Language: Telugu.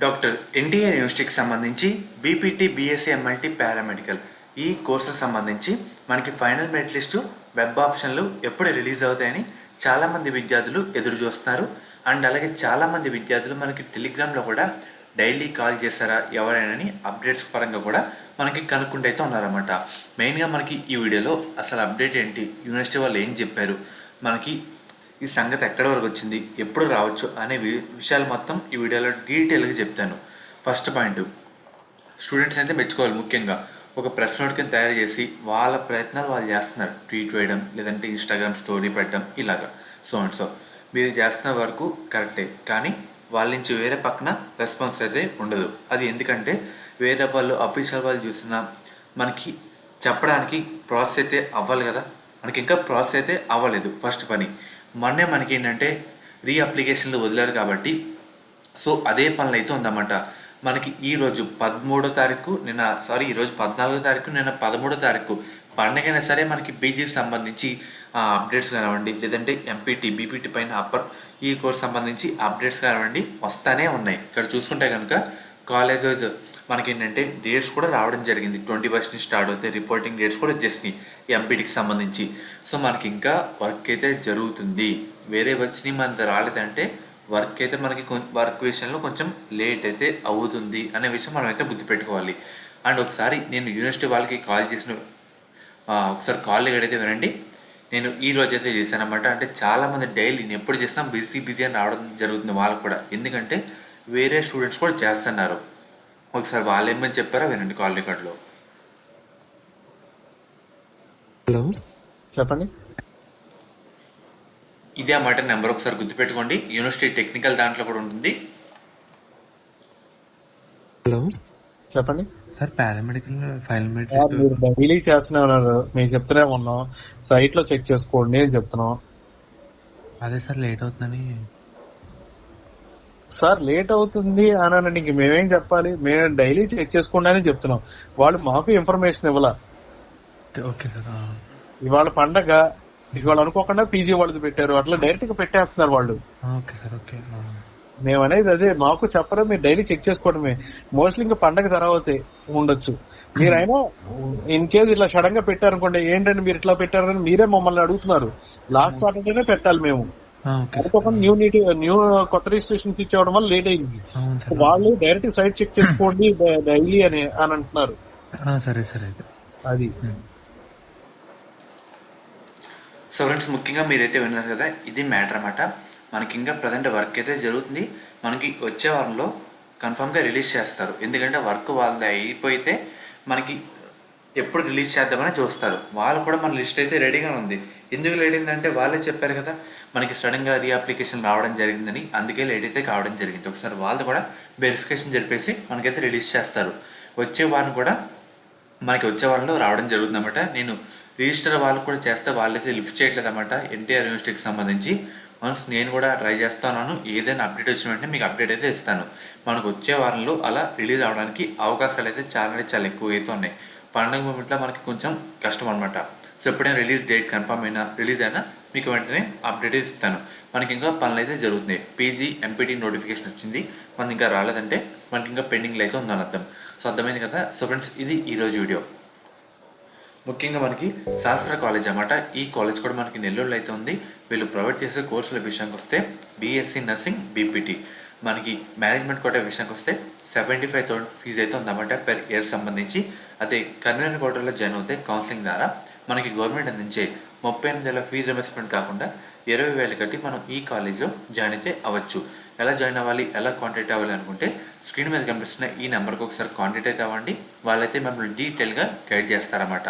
డాక్టర్ ఎన్టీఆర్ యూనివర్సిటీకి సంబంధించి బీపీటీ, బీఎస్సీ, ఎంఎల్టీ, పారామెడికల్ ఈ కోర్సులకు సంబంధించి మనకి ఫైనల్ మెరిట్ లిస్టు వెబ్ ఆప్షన్లు ఎప్పుడు రిలీజ్ అవుతాయని చాలామంది విద్యార్థులు ఎదురు చూస్తున్నారు. అండ్ అలాగే చాలామంది విద్యార్థులు మనకి టెలిగ్రామ్లో కూడా డైలీ కాల్ చేస్తారా ఎవరైనా అప్డేట్స్ పరంగా కూడా మనకి కనుక్కుంటూ అయితే ఉన్నారన్నమాట. మెయిన్గా మనకి ఈ వీడియోలో అసలు అప్డేట్ ఏంటి, యూనివర్సిటీ వాళ్ళు ఏం చెప్పారు, మనకి ఈ సంగతి ఎక్కడి వరకు వచ్చింది, ఎప్పుడు రావచ్చు అనే విషయాలు మొత్తం ఈ వీడియోలో డీటెయిల్గా చెప్తాను. ఫస్ట్ పాయింట్, స్టూడెంట్స్ అయితే మెచ్చుకోవాలి. ముఖ్యంగా ఒక ప్రెస్ నోట్ కింద తయారు చేసి వాళ్ళ ప్రయత్నాలు వాళ్ళు చేస్తున్నారు. ట్వీట్ వేయడం, లేదంటే ఇన్స్టాగ్రామ్ స్టోరీ పెట్టడం, ఇలాగా సో అండ్ సో మీరు చేస్తున్న వరకు కరెక్టే, కానీ వాళ్ళ నుంచి వేరే పక్కన రెస్పాన్స్ అయితే ఉండదు. అది ఎందుకంటే వేరే వాళ్ళు అఫీషియల్ వాళ్ళు చూసినా మనకి చెప్పడానికి ప్రాసెస్ అయితే అవ్వాలి కదా. మనకి ఇంకా ప్రాసెస్ అయితే అవ్వలేదు. ఫస్ట్ పని మొన్నే మనకి ఏంటంటే రీ అప్లికేషన్లు వదిలారు కాబట్టి సో అదే పనులు అయితే ఉందన్నమాట. మనకి ఈరోజు 13వ తారీఖు, ఈరోజు 14వ తారీఖు, నిన్న 13వ తారీఖు పండగైనా సరే మనకి పీజీకి సంబంధించి అప్డేట్స్ కానివ్వండి, లేదంటే ఎంపీటీ, బీపీటీ పైన అప్పర్ ఈ కోర్స్ సంబంధించి అప్డేట్స్ కానివ్వండి వస్తానే ఉన్నాయి. ఇక్కడ చూసుకుంటే కనుక కాలేజ్ వైజ్ మనకి ఏంటంటే డేట్స్ కూడా రావడం జరిగింది. 21 నుంచి స్టార్ట్ అవుతాయి. రిపోర్టింగ్ డేట్స్ కూడా వచ్చేసినాయి ఎంపీటీకి సంబంధించి. సో మనకి ఇంకా వర్క్ అయితే జరుగుతుంది. వేరే వచ్చినాయి మన రాలేదంటే వర్క్ అయితే మనకి వర్క్ విషయంలో కొంచెం లేట్ అయితే అవుతుంది అనే విషయం మనం అయితే గుర్తుపెట్టుకోవాలి. అండ్ ఒకసారి నేను యూనివర్సిటీ వాళ్ళకి కాల్ చేసిన ఒకసారి కాల్ ఎక్కడైతే వినండి. నేను ఈ రోజు అయితే చేశాను అన్నమాట. అంటే చాలామంది డైలీ నేను ఎప్పుడు చేసినా బిజీ అని రావడం జరుగుతుంది వాళ్ళకు కూడా, ఎందుకంటే వేరే స్టూడెంట్స్ కూడా చేస్తున్నారు. ఒకసారి వాళ్ళు ఏమని చెప్పారో వినండి కాల్ రికార్డులో. హలో చెప్పండి. ఇదే అన్నమాట నెంబర్, ఒకసారి గుర్తుపెట్టుకోండి. యూనివర్సిటీ టెక్నికల్ దాంట్లో కూడా ఉంటుంది. హలో చెప్పండి సార్, పారామెడికల్ ఫైనల్ మెరిట్ మీరు డైలీ చేస్తూనే ఉన్నారు, మేము చెప్తూనే ఉన్నాం. సైట్ లో చెక్ చేసుకోండి అని చెప్తున్నాం. అదే సార్, లేట్ అవుతుందని. సార్ లేట్ అవుతుంది అని ఇంక మేమేం చెప్పాలి? మేము డైలీ చెక్ చేసుకోండి అని చెప్తున్నాం. వాళ్ళు మాకు ఇన్ఫర్మేషన్ ఇవ్వాల. Okay sir. ఇవాళ పండగ, ఇవాళ అనుకోకుండా పీజీ వాళ్ళది పెట్టారు, అట్లా డైరెక్ట్ గా పెట్టేస్తున్నారు వాళ్ళు. Okay sir. ఓకే. మేము అనేది అదే, మాకు చెప్పరా, మీరు డైలీ చెక్ చేసుకోవడమే. మోస్ట్లీ ఇంకా పండగ తర్వాత ఉండొచ్చు. మీరైనా ఇన్ కేసు ఇట్లా సడన్ గా పెట్టారనుకోండి, ఏంటంటే మీరు ఇట్లా పెట్టారని మీరే మమ్మల్ని అడుగుతున్నారు. లాస్ట్ సాటర్డేనే పెట్టాలి మేము. అనుకోకుండా న్యూ కొత్త రిజిస్ట్రేషన్స్ ఇచ్చేవడం వల్ల లేట్ అయింది. వాళ్ళు డైరెక్ట్ సైట్ చెక్ చేసుకోండి డైలీ అని అంటున్నారు. సరే సరే. అది సో ఫ్రెండ్స్, ముఖ్యంగా మీరైతే విన్నారు కదా, ఇది మ్యాటర్ అన్నమాట. మనకి ఇంకా ప్రజెంట్ వర్క్ అయితే జరుగుతుంది. మనకి వచ్చే వారంలో కన్ఫామ్గా రిలీజ్ చేస్తారు. ఎందుకంటే వర్క్ వాళ్ళది అయిపోతే మనకి ఎప్పుడు రిలీజ్ చేద్దామని చూస్తారు. వాళ్ళు కూడా మన లిస్ట్ అయితే రెడీగానే ఉంది. ఎందుకు లేట్ అయిందంటే వాళ్ళే చెప్పారు కదా, మనకి సడన్గా రీ అప్లికేషన్ రావడం జరిగిందని, అందుకే లేట్ అయితే కావడం జరిగింది. ఒకసారి వాళ్ళు కూడా వెరిఫికేషన్ జరిపేసి మనకైతే రిలీజ్ చేస్తారు. వచ్చే వారం కూడా మనకి వచ్చే వారంలో రావడం జరుగుతుంది అన్నమాట. నేను రిజిస్టర్ వాళ్ళకు కూడా చేస్తే వాళ్ళైతే లిఫ్ట్ చేయట్లేదు అన్నమాట ఎన్టీఆర్ యూనివర్సిటీకి సంబంధించి. వన్స్ నేను కూడా ట్రై చేస్తున్నాను. ఏదైనా అప్డేట్ వచ్చిన వెంటనే మీకు అప్డేట్ అయితే ఇస్తాను. మనకు వచ్చే వారంలో అలా రిలీజ్ అవడానికి అవకాశాలు అయితే చాలా ఎక్కువ అయితే ఉన్నాయి. పండుగ మూమెంట్లో మనకి కొంచెం కష్టం అనమాట. సో ఎప్పుడైనా రిలీజ్ కన్ఫర్మ్ అయినా మీకు వెంటనే అప్డేట్ ఇస్తాను. మనకి ఇంకా పనులు అయితే జరుగుతున్నాయి. పీజీ ఎంపీటీ నోటిఫికేషన్ వచ్చింది, మనకి ఇంకా రాలేదంటే మనకి ఇంకా పెండింగ్లో అయితే ఉందని అర్థం. సో అర్థమైంది కదా. సో ఫ్రెండ్స్, ఇది ఈరోజు వీడియో. ముఖ్యంగా మనకి శాస్త్ర కాలేజ్ అన్నమాట. ఈ కాలేజ్ కూడా మనకి నెల్లూరులో అయితే ఉంది. వీళ్ళు ప్రొవైడ్ చేసే కోర్సుల విషయానికి వస్తే బీఎస్సీ నర్సింగ్, బీపీటీ. మనకి మేనేజ్మెంట్ కోటా విషయానికి వస్తే 75,000 ఫీజు అయితే ఉందన్నమాట పెర్ ఇయర్ సంబంధించి. అదే కన్వీనర్ కోటాలో జాయిన్ అవుతే కౌన్సిలింగ్ ద్వారా మనకి గవర్నమెంట్ అందించే 38,000 ఫీజు రిమర్స్మెంట్ కాకుండా 20,000 కట్టి మనం ఈ కాలేజ్లో జాయిన్ అయితే అవ్వచ్చు. ఎలా జాయిన్ అవ్వాలి, ఎలా కాంటాక్ట్ అవ్వాలి అనుకుంటే స్క్రీన్ మీద కనిపిస్తున్న ఈ నెంబర్కి ఒకసారి కాంటాక్ట్ అయితే అవ్వండి. వాళ్ళైతే మిమ్మల్ని డీటెయిల్గా గైడ్ చేస్తారన్నమాట.